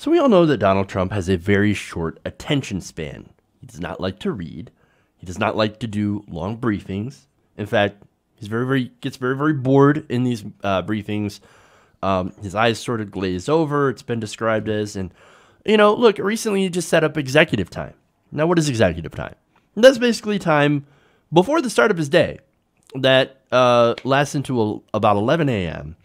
So we all know that Donald Trump has a very short attention span. He does not like to read. He does not like to do long briefings. In fact, he's gets very bored in these briefings. His eyes sort of glaze over. It's been described as, and look, recently he just set up executive time. Now, what is executive time? That's basically time before the start of his day that lasts into about 11 a.m.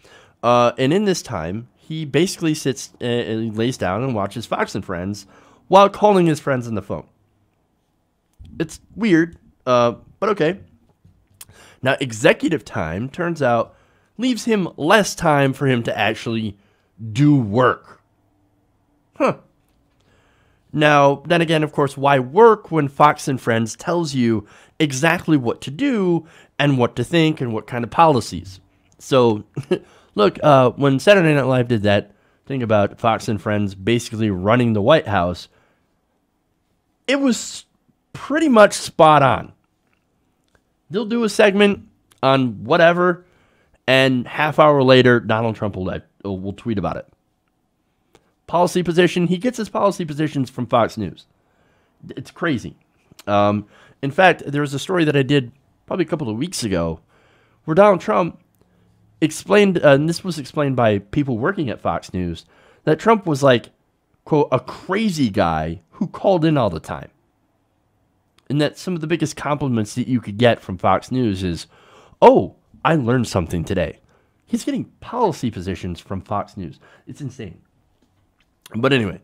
And in this time, he basically sits and lays down and watches Fox and Friends while calling his friends on the phone. It's weird, but okay. Now, executive time, turns out, leaves him less time for him to actually do work. Now, then again, of course, why work when Fox and Friends tells you exactly what to do and what to think and what kind of policies? So, look, when Saturday Night Live did that thing about Fox and Friends basically running the White House, it was pretty much spot on. They'll do a segment on whatever, and half hour later, Donald Trump will tweet about it. Policy position, he gets his policy positions from Fox News. It's crazy. In fact, there was a story that I did probably a couple of weeks ago where Donald Trump explained, and this was explained by people working at Fox News, that Trump was like, quote, a crazy guy who called in all the time. And that some of the biggest compliments that you could get from Fox News is, oh, I learned something today. He's getting policy positions from Fox News. It's insane. But anyway,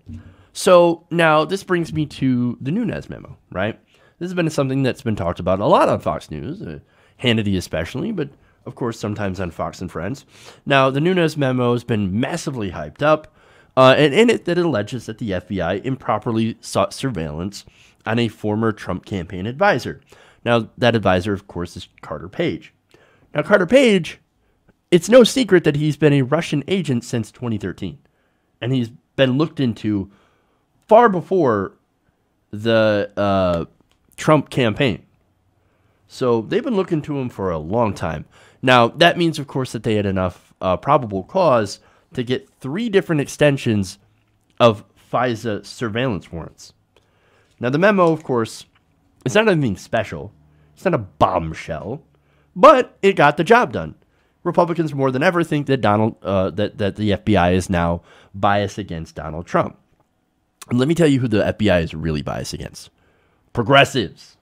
so now this brings me to the Nunes memo, right? This has been something that's been talked about a lot on Fox News, Hannity especially, but of course sometimes on Fox and Friends. Now, the Nunes memo has been massively hyped up, and in it alleges that the FBI improperly sought surveillance on a former Trump campaign advisor. Now, that advisor, of course, is Carter Page. Now, Carter Page, it's no secret that he's been a Russian agent since 2013, and he's been looked into far before the Trump campaign. So they've been looking to him for a long time. Now, that means, of course, that they had enough probable cause to get 3 different extensions of FISA surveillance warrants. Now, the memo, of course, it's not anything special. It's not a bombshell, but it got the job done. Republicans more than ever think that that the FBI is now biased against Donald Trump. And let me tell you who the FBI is really biased against. Progressives.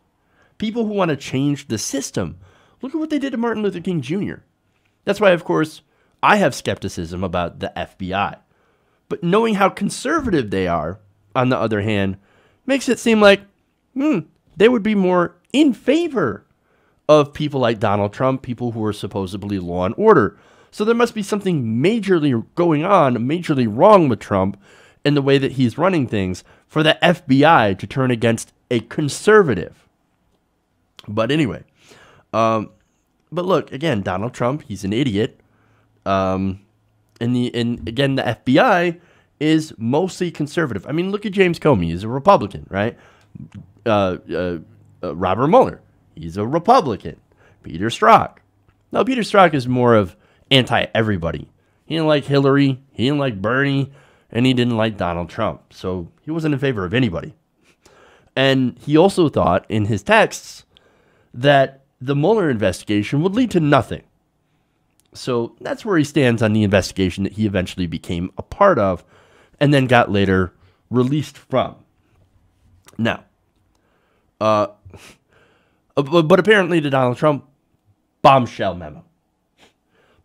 People who want to change the system. Look at what they did to Martin Luther King Jr. That's why, of course, I have skepticism about the FBI. But knowing how conservative they are, on the other hand, makes it seem like, they would be more in favor of people like Donald Trump, people who are supposedly law and order. So there must be something majorly going on, majorly wrong with Trump in the way that he's running things for the FBI to turn against a conservative. But anyway, but look, again, Donald Trump, he's an idiot. And again, the FBI is mostly conservative. I mean, look at James Comey. He's a Republican, right? Robert Mueller. He's a Republican. Peter Strzok. Now, Peter Strzok is more of anti-everybody. He didn't like Hillary. He didn't like Bernie. And he didn't like Donald Trump. So he wasn't in favor of anybody. And he also thought in his texts that the Mueller investigation would lead to nothing. So that's where he stands on the investigation that he eventually became a part of and then got later released from. Now, but apparently the Donald Trump bombshell memo.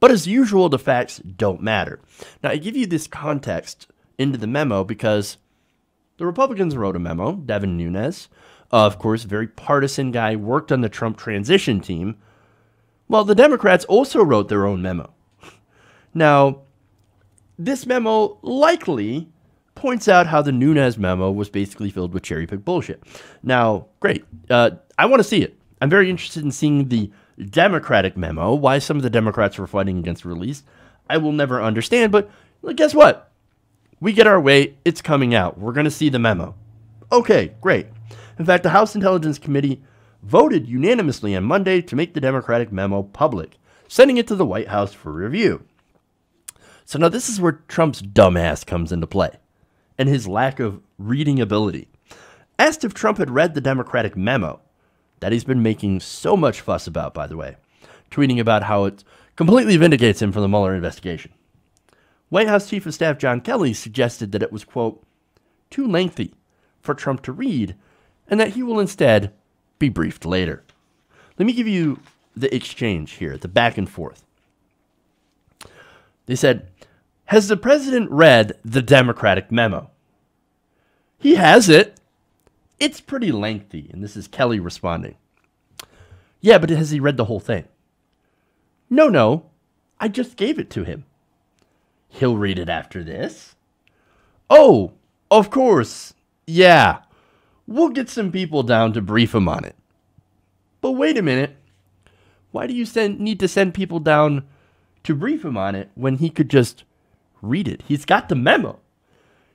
But as usual, the facts don't matter. Now, I give you this context into the memo because the Republicans wrote a memo. Devin Nunes, of course, very partisan guy, worked on the Trump transition team. Well, the Democrats also wrote their own memo. Now, this memo likely points out how the Nunes memo was basically filled with cherry-picked bullshit. Now, great. I want to see it. I'm very interested in seeing the Democratic memo, why some of the Democrats were fighting against release. I will never understand, but guess what? We get our way. It's coming out. We're going to see the memo. Okay, great. In fact, the House Intelligence Committee voted unanimously on Monday to make the Democratic memo public, sending it to the White House for review. So now this is where Trump's dumbass comes into play. and his lack of reading ability. Asked if Trump had read the Democratic memo that he's been making so much fuss about, by the way, tweeting about how it completely vindicates him from the Mueller investigation. White House Chief of Staff John Kelly suggested that it was, quote, too lengthy for Trump to read and that he will instead be briefed later. Let me give you the exchange here, the back and forth. They said, has the president read the Democratic memo? He has it. It's pretty lengthy. And this is Kelly responding. Yeah, but has he read the whole thing? No. I just gave it to him. He'll read it after this. Oh, of course. Yeah. We'll get some people down to brief him on it. But wait a minute. Why do you need to send people down to brief him on it when he could just read it? He's got the memo.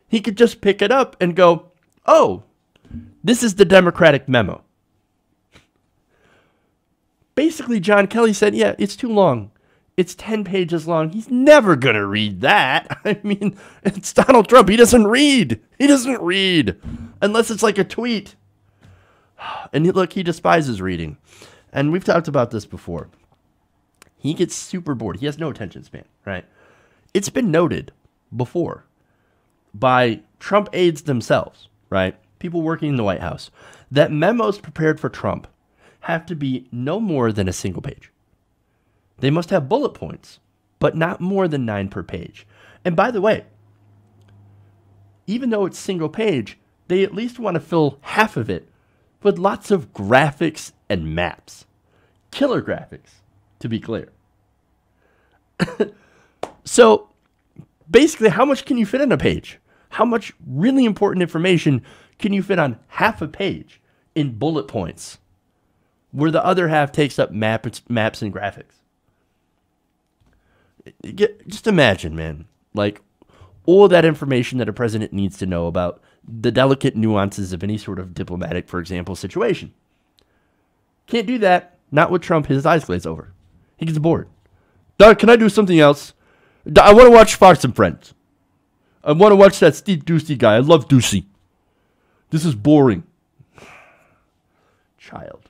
He could just pick it up and go, oh, this is the Democratic memo. Basically, John Kelly said, yeah, it's too long. It's 10 pages long. He's never going to read that. I mean, it's Donald Trump. He doesn't read. He doesn't read unless it's like a tweet. And look, he despises reading. And we've talked about this before. He gets super bored. He has no attention span, right? It's been noted before by Trump aides themselves, right? People working in the White House, that memos prepared for Trump have to be no more than a single page. They must have bullet points, but not more than 9 per page. And by the way, even though it's single page, they at least want to fill half of it with lots of graphics and maps. Killer graphics, to be clear. So basically, how much can you fit on a page? How much really important information can you fit on half a page in bullet points, where the other half takes up maps and graphics? Just imagine, man, like all that information that a president needs to know about the delicate nuances of any sort of diplomatic, for example, situation. Can't do that. Not with Trump. His eyes glaze over. He gets bored. Doug, can I do something else? I want to watch Fox and Friends. I want to watch that Steve Doocy guy. I love Doocy. This is boring. Child.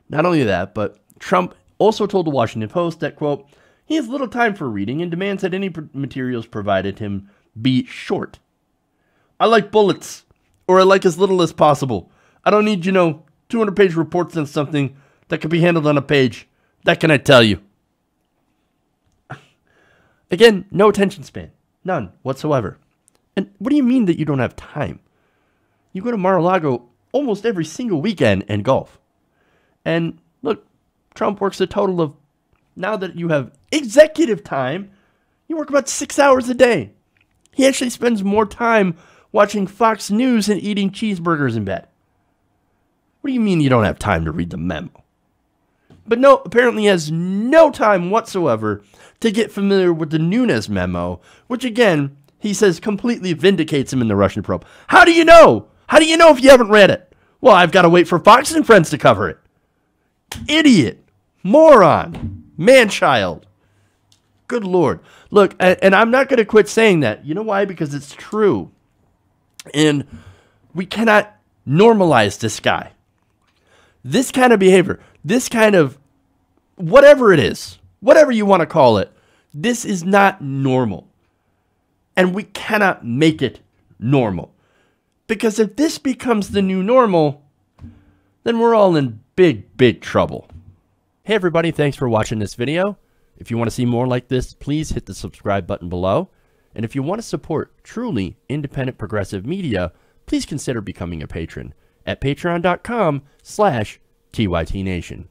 Not only that, but Trump also told the Washington Post that, quote, he has little time for reading and demands that any materials provided him be short. I like bullets, or I like as little as possible. I don't need, 200-page reports on something that can be handled on a page. That can I tell you. Again, no attention span. None whatsoever. And what do you mean that you don't have time? You go to Mar-a-Lago almost every single weekend and golf. And look, Trump works a total of, now that you have executive time, you work about 6 hours a day. He actually spends more time watching Fox News and eating cheeseburgers in bed. What do you mean you don't have time to read the memo? But no, apparently he has no time whatsoever to get familiar with the Nunes memo, which again, he says completely vindicates him in the Russian probe. How do you know? How do you know if you haven't read it? Well, I've got to wait for Fox and Friends to cover it. Idiot. Moron. Man-child. Good Lord. Look, and I'm not going to quit saying that. You know why? Because it's true. And we cannot normalize this guy. This kind of behavior, this kind of whatever it is, whatever you want to call it, this is not normal. And we cannot make it normal. Because if this becomes the new normal, then we're all in big, big trouble. Hey everybody, thanks for watching this video. If you want to see more like this, please hit the subscribe button below. And if you want to support truly independent progressive media, please consider becoming a patron at patreon.com/TYTNation.